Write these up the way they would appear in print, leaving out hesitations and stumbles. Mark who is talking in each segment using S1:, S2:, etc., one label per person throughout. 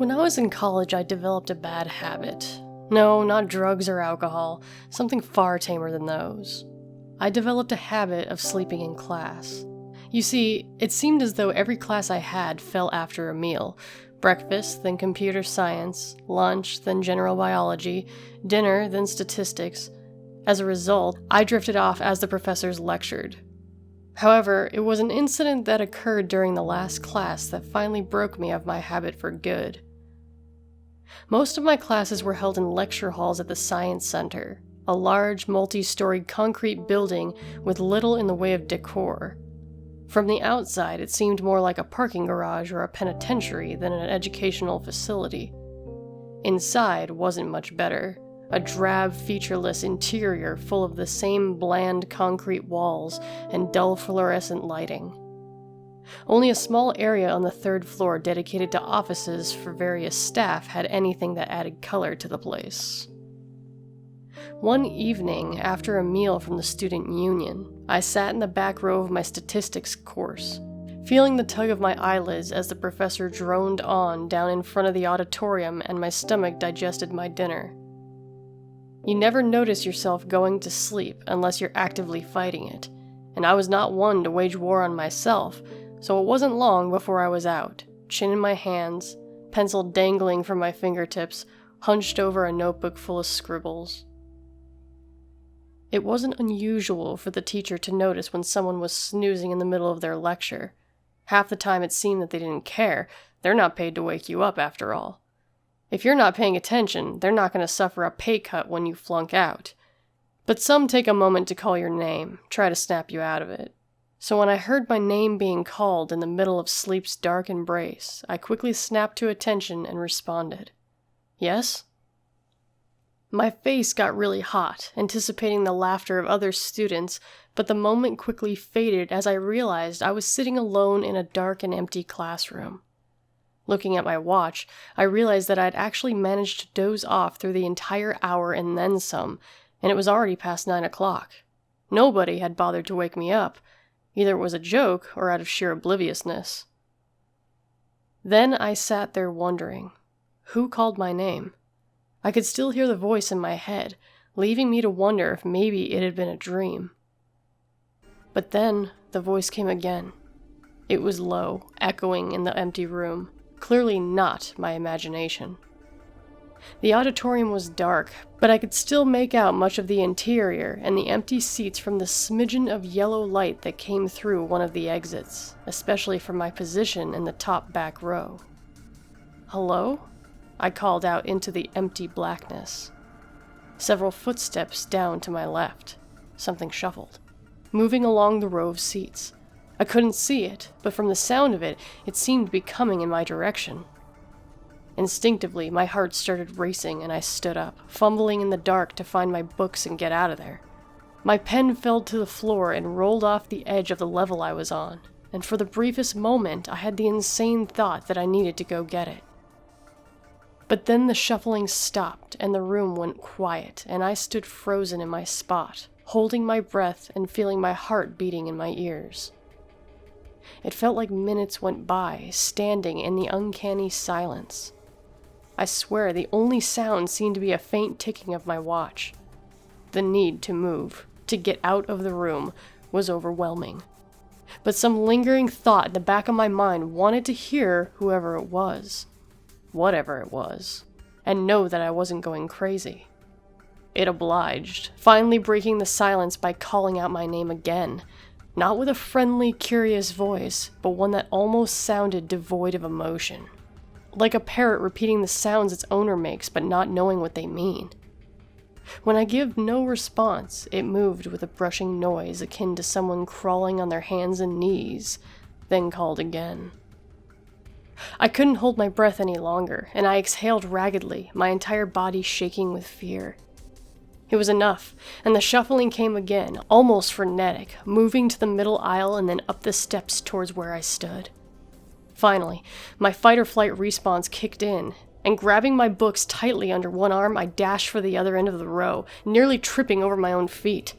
S1: When I was in college, I developed a bad habit. No, not drugs or alcohol, something far tamer than those. I developed a habit of sleeping in class. You see, it seemed as though every class I had fell after a meal. Breakfast, then computer science, lunch, then general biology, dinner, then statistics. As a result, I drifted off as the professors lectured. However, it was an incident that occurred during the last class that finally broke me of my habit for good. Most of my classes were held in lecture halls at the Science Center, a large, multi-storied concrete building with little in the way of decor. From the outside, it seemed more like a parking garage or a penitentiary than an educational facility. Inside wasn't much better. A drab, featureless interior full of the same bland concrete walls and dull fluorescent lighting. Only a small area on the third floor dedicated to offices for various staff had anything that added color to the place. One evening, after a meal from the student union, I sat in the back row of my statistics course, feeling the tug of my eyelids as the professor droned on down in front of the auditorium and my stomach digested my dinner. You never notice yourself going to sleep unless you're actively fighting it, and I was not one to wage war on myself, so it wasn't long before I was out, chin in my hands, pencil dangling from my fingertips, hunched over a notebook full of scribbles. It wasn't unusual for the teacher to notice when someone was snoozing in the middle of their lecture. Half the time it seemed that they didn't care. They're not paid to wake you up after all. If you're not paying attention, they're not going to suffer a pay cut when you flunk out. But some take a moment to call your name, try to snap you out of it. So when I heard my name being called in the middle of sleep's dark embrace, I quickly snapped to attention and responded. Yes? My face got really hot, anticipating the laughter of other students, but the moment quickly faded as I realized I was sitting alone in a dark and empty classroom. Looking at my watch, I realized that I'd actually managed to doze off through the entire hour and then some, and it was already past 9 o'clock. Nobody had bothered to wake me up. Either it was a joke or out of sheer obliviousness. Then I sat there wondering, who called my name? I could still hear the voice in my head, leaving me to wonder if maybe it had been a dream. But then the voice came again. It was low, echoing in the empty room. Clearly not my imagination. The auditorium was dark, but I could still make out much of the interior and the empty seats from the smidgen of yellow light that came through one of the exits, especially from my position in the top back row. "Hello?" I called out into the empty blackness. Several footsteps down to my left. Something shuffled, moving along the row of seats. I couldn't see it, but from the sound of it, it seemed to be coming in my direction. Instinctively, my heart started racing and I stood up, fumbling in the dark to find my books and get out of there. My pen fell to the floor and rolled off the edge of the level I was on, and for the briefest moment, I had the insane thought that I needed to go get it. But then the shuffling stopped and the room went quiet, and I stood frozen in my spot, holding my breath and feeling my heart beating in my ears. It felt like minutes went by, standing in the uncanny silence. I swear the only sound seemed to be a faint ticking of my watch. The need to move, to get out of the room, was overwhelming. But some lingering thought in the back of my mind wanted to hear whoever it was, whatever it was, and know that I wasn't going crazy. It obliged, finally breaking the silence by calling out my name again. Not with a friendly, curious voice, but one that almost sounded devoid of emotion. Like a parrot repeating the sounds its owner makes, but not knowing what they mean. When I give no response, it moved with a brushing noise akin to someone crawling on their hands and knees, then called again. I couldn't hold my breath any longer, and I exhaled raggedly, my entire body shaking with fear. It was enough, and the shuffling came again, almost frenetic, moving to the middle aisle and then up the steps towards where I stood. Finally, my fight-or-flight response kicked in, and grabbing my books tightly under one arm, I dashed for the other end of the row, nearly tripping over my own feet.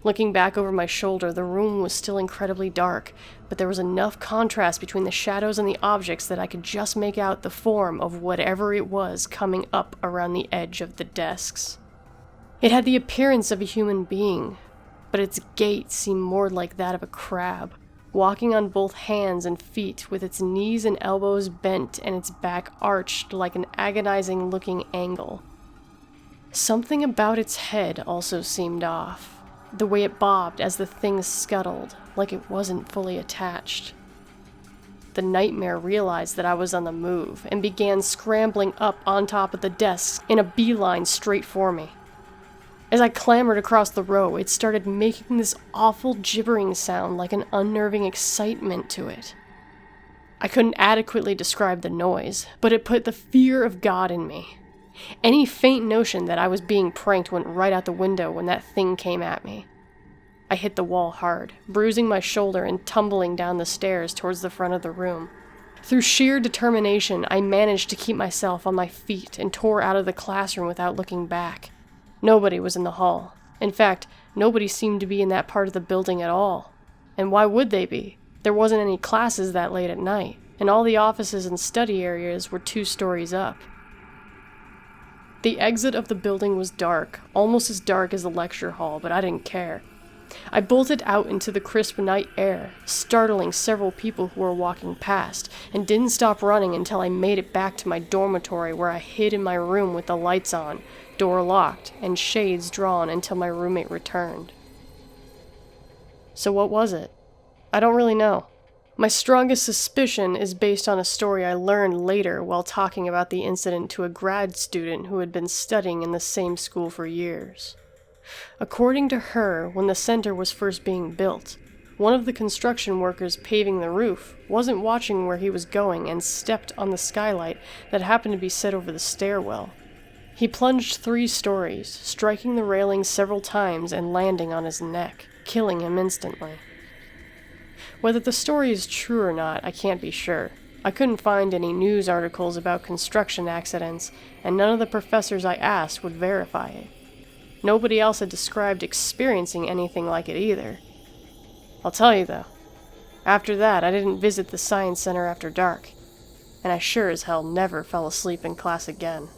S1: Looking back over my shoulder, the room was still incredibly dark, but there was enough contrast between the shadows and the objects that I could just make out the form of whatever it was coming up around the edge of the desks. It had the appearance of a human being, but its gait seemed more like that of a crab, walking on both hands and feet with its knees and elbows bent and its back arched like an agonizing-looking angle. Something about its head also seemed off. The way it bobbed as the thing scuttled, like it wasn't fully attached. The nightmare realized that I was on the move and began scrambling up on top of the desks in a beeline straight for me. As I clambered across the row, it started making this awful gibbering sound like an unnerving excitement to it. I couldn't adequately describe the noise, but it put the fear of God in me. Any faint notion that I was being pranked went right out the window when that thing came at me. I hit the wall hard, bruising my shoulder and tumbling down the stairs towards the front of the room. Through sheer determination, I managed to keep myself on my feet and tore out of the classroom without looking back. Nobody was in the hall. In fact, nobody seemed to be in that part of the building at all. And why would they be? There wasn't any classes that late at night, and all the offices and study areas were 2 stories up. The exit of the building was dark, almost as dark as the lecture hall, but I didn't care. I bolted out into the crisp night air, startling several people who were walking past, and didn't stop running until I made it back to my dormitory where I hid in my room with the lights on, door locked, and shades drawn until my roommate returned. So what was it? I don't really know. My strongest suspicion is based on a story I learned later while talking about the incident to a grad student who had been studying in the same school for years. According to her, when the center was first being built, one of the construction workers paving the roof wasn't watching where he was going and stepped on the skylight that happened to be set over the stairwell. He plunged 3 stories, striking the railing several times and landing on his neck, killing him instantly. Whether the story is true or not, I can't be sure. I couldn't find any news articles about construction accidents, and none of the professors I asked would verify it. Nobody else had described experiencing anything like it either. I'll tell you though, after that I didn't visit the science center after dark, and I sure as hell never fell asleep in class again.